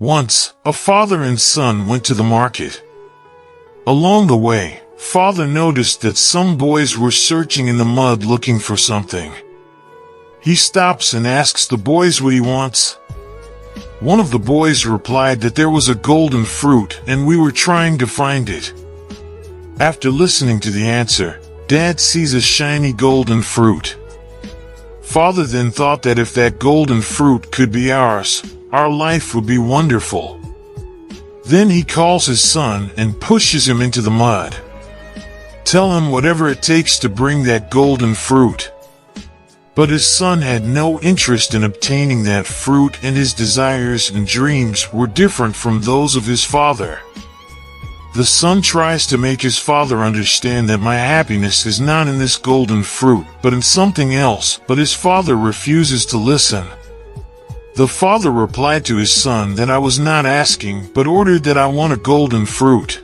Once, a father and son went to the market. Along the way, father noticed that some boys were searching in the mud looking for something. He stops and asks the boys what he wants. One of the boys replied that there was a golden fruit and we were trying to find it. After listening to the answer, Dad sees a shiny golden fruit. Father then thought that if that golden fruit could be ours, our life would be wonderful. Then he calls his son and pushes him into the mud. Tell him whatever it takes to bring that golden fruit. But his son had no interest in obtaining that fruit, and his desires and dreams were different from those of his father. The son tries to make his father understand that my happiness is not in this golden fruit, but in something else, but his father refuses to listen. The father replied to his son that I was not asking, but ordered that I want a golden fruit.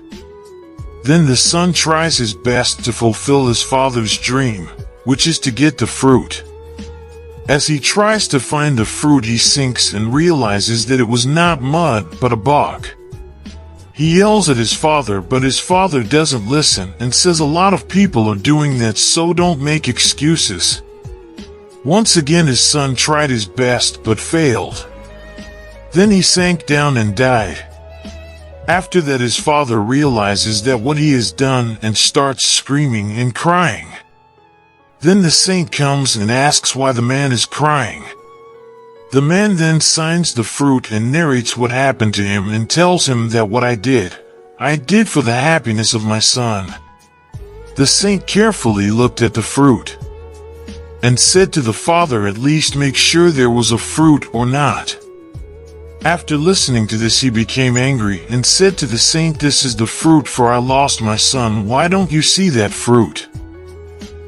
Then the son tries his best to fulfill his father's dream, which is to get the fruit. As he tries to find the fruit, he sinks and realizes that it was not mud, but a bog. He yells at his father, but his father doesn't listen and says a lot of people are doing that, so don't make excuses. Once again his son tried his best but failed. Then he sank down and died. After that his father realizes that what he has done and starts screaming and crying. Then the saint comes and asks why the man is crying. The man then signs the fruit and narrates what happened to him and tells him that what I did for the happiness of my son. The saint carefully looked at the fruit and said to the father, at least make sure there was a fruit or not. After listening to this he became angry and said to the saint, this is the fruit, for I lost my son, why don't you see that fruit?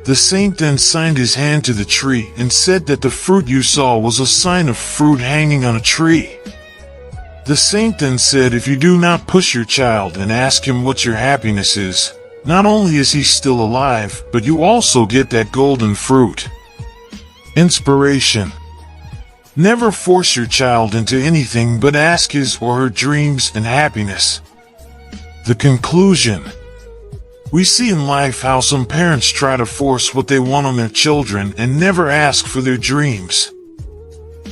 The saint then signed his hand to the tree and said that the fruit you saw was a sign of fruit hanging on a tree. The saint then said, if you do not push your child and ask him what your happiness is, not only is he still alive, but you also get that golden fruit. Inspiration. Never force your child into anything, but ask his or her dreams and happiness. The conclusion. We see in life how some parents try to force what they want on their children and never ask for their dreams.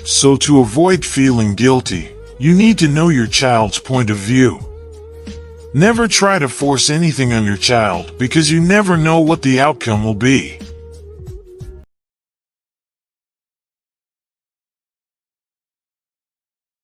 So to avoid feeling guilty, you need to know your child's point of view. Never try to force anything on your child, because you never know what the outcome will be.